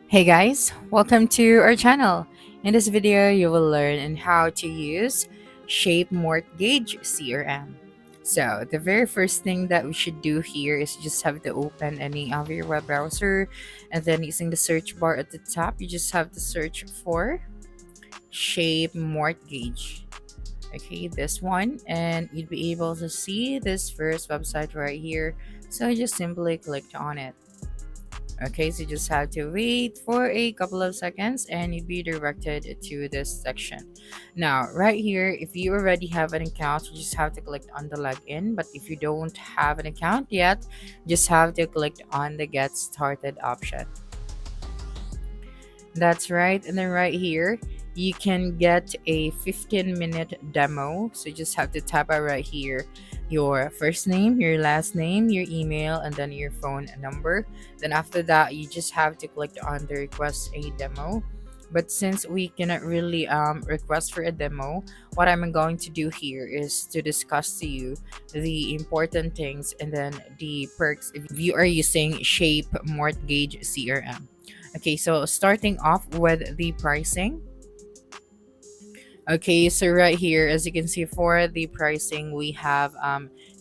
Hey guys, welcome to our channel. In this video, you will learn on how to use Shape Mortgage CRM. So the very first thing that we should do here is just have to open any of your web browser, and then using the search bar at the top, you just have to search for Shape Mortgage. Okay, this one, and you'd be able to see this first website right here. So just simply click on it. Okay, so you just have to wait for a couple of seconds and you'll be directed to this section. Now, right here, if you already have an account, you just have to click on the login. But if you don't have an account yet, just have to click on the get started option. That's right. And then right here, you can get a 15-minute demo. So you just have to tap out right here your first name, your last name, your email, and then your phone number. Then after that, you just have to click on the request a demo. But since we cannot really request for a demo, what I'm going to do here is to discuss to you the important things and then the perks if you are using Shape Mortgage CRM. Okay, so starting off with the pricing. Okay, so right here, as you can see for the pricing, we have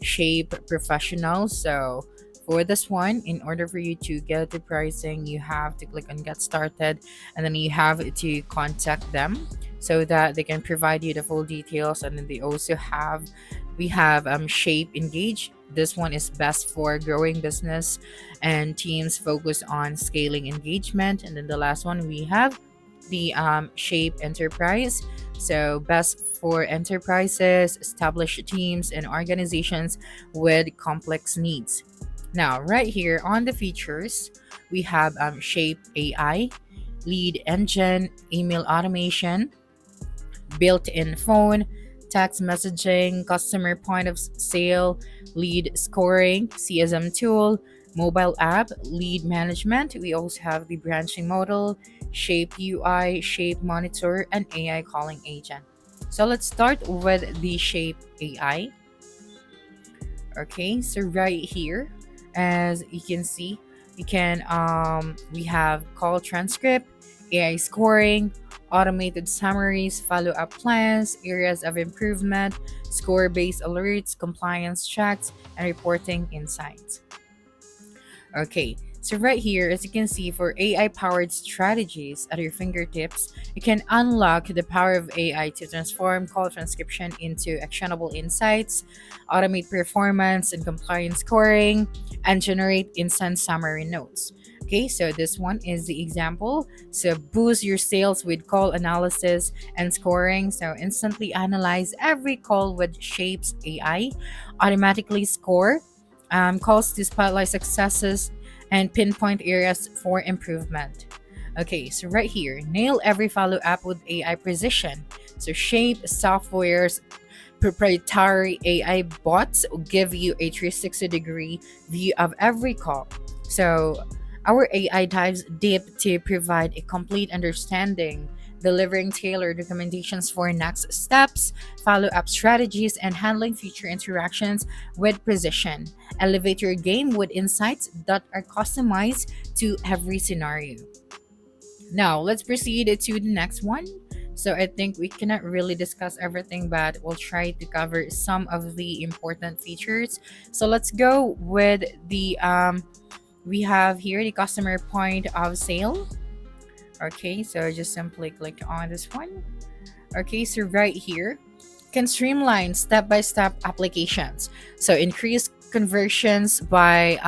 Shape Professional. So for this one, in order for you to get the pricing, you have to click on Get Started, and then you have to contact them so that they can provide you the full details. And then they also have, we have Shape Engage. This one is best for growing business and teams focus on scaling engagement. And then the last one we have the Shape Enterprise. So, best for enterprises, established teams, and organizations with complex needs. Now, right here on the features, we have Shape AI, lead engine, email automation, built in phone, text messaging, customer point of sale, lead scoring, CSM tool, mobile app, lead management. We also have the branching model, Shape UI, Shape Monitor, and AI calling agent. So let's start with the Shape AI. Okay, so right here, as you can see, you can we have call transcript, AI scoring, automated summaries, follow-up plans, areas of improvement, score-based alerts, compliance checks, and reporting insights. Okay, so right here, as you can see, for AI powered strategies at your fingertips, you can unlock the power of AI to transform call transcription into actionable insights, automate performance and compliance scoring, and generate instant summary notes. Okay, so this one is the example. So boost your sales with call analysis and scoring. So instantly analyze every call with Shapes AI, automatically score calls to spotlight successes and pinpoint areas for improvement. Okay, so right here, nail every follow up with AI precision. So, Shape Software's proprietary AI bots give you a 360-degree view of every call. So, our AI dives deep to provide a complete understanding, delivering tailored recommendations for next steps, follow up strategies, and handling future interactions with precision. Elevate your game with insights that are customized to every scenario. Now, let's proceed to the next one. So, I think we cannot really discuss everything, but we'll try to cover some of the important features. So, let's go with the we have here the customer point of sale. Okay, so just simply click on this one. Okay, so right here can streamline step-by-step applications. So increase conversions by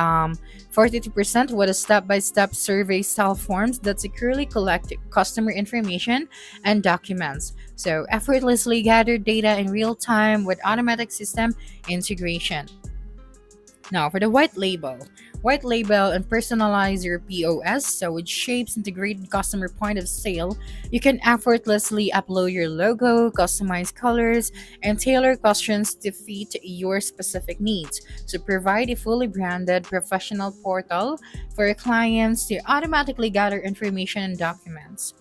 42% with a step-by-step survey style forms that securely collect customer information and documents. So effortlessly gather data in real time with automatic system integration. Now, for the white label and personalize your POS. So, with Shape's integrated customer point of sale, you can effortlessly upload your logo, customize colors, and tailor questions to fit your specific needs. So, provide a fully branded professional portal for your clients to automatically gather information and documents.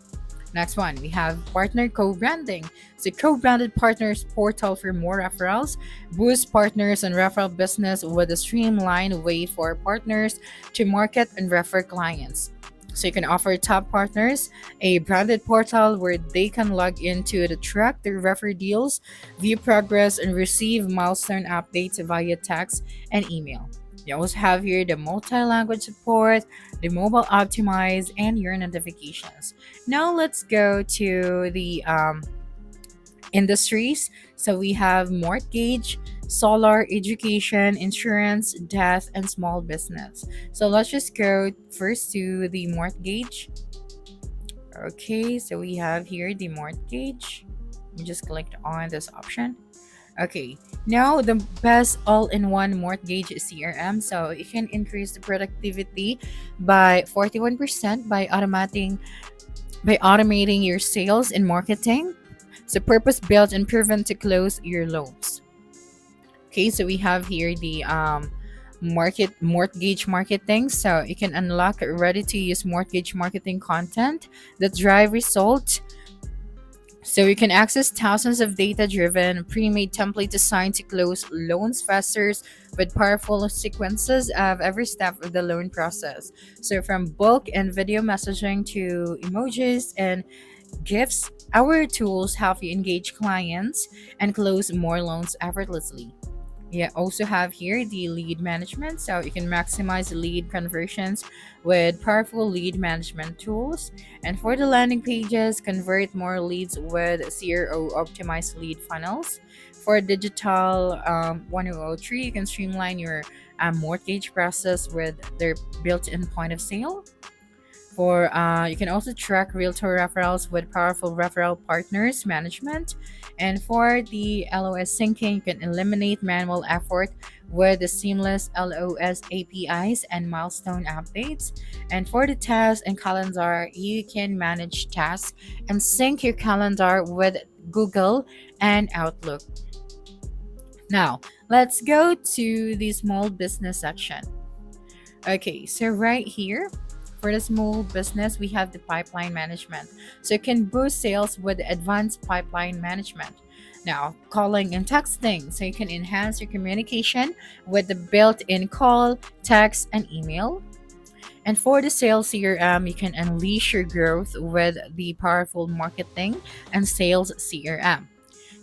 Next one, we have partner co-branding. It's a co-branded partners portal for more referrals, boost partners and referral business with a streamlined way for partners to market and refer clients. So you can offer top partners a branded portal where they can log into the track their refer deals, view progress, and receive milestone updates via text and email. You also have here the multi-language support, the mobile optimize, and your notifications. Now let's go to the industries. So we have mortgage, solar, education, insurance, death, and small business. So let's just go first to the mortgage. Okay, so we have here the mortgage. We just clicked on this option. Okay, now the best all-in-one mortgage CRM. So it can increase the productivity by 41% by automating your sales and marketing. So purpose built and proven to close your loans. Okay, so we have here the mortgage marketing. So you can unlock ready to use mortgage marketing content that drive results. So you can access thousands of data-driven, pre-made template designed to close loans faster with powerful sequences of every step of the loan process. So from bulk and video messaging to emojis and gifts, our tools help you engage clients and close more loans effortlessly. Yeah, also have here the lead management. So you can maximize lead conversions with powerful lead management tools. And for the landing pages, convert more leads with CRO optimized lead funnels. For digital 1003, you can streamline your mortgage process with their built-in point of sale. For you can also track realtor referrals with powerful referral partners management. And for the LOS syncing, you can eliminate manual effort with the seamless LOS APIs and milestone updates. And for the tasks and calendar, you can manage tasks and sync your calendar with Google and Outlook. Now, let's go to the small business section. Okay, so right here, for the small business, we have the pipeline management. So you can boost sales with advanced pipeline management. Now, calling and texting. So you can enhance your communication with the built in call, text, and email. And for the sales CRM, you can unleash your growth with the powerful marketing and sales CRM.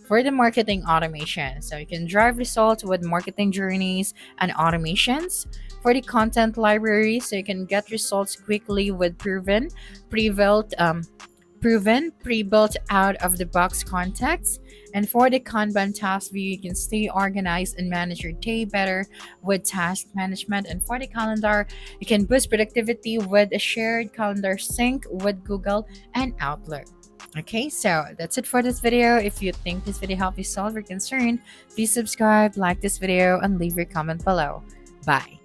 For the marketing automation, so you can drive results with marketing journeys and automations. For the content library, so you can get results quickly with pre-built, pre-built out of the box contacts. And for the Kanban task view, you can stay organized and manage your day better with task management. And for the calendar, you can boost productivity with a shared calendar sync with Google and Outlook. Okay, so that's it for this video. If you think this video helped you solve your concern, please subscribe, like this video, and leave your comment below. Bye.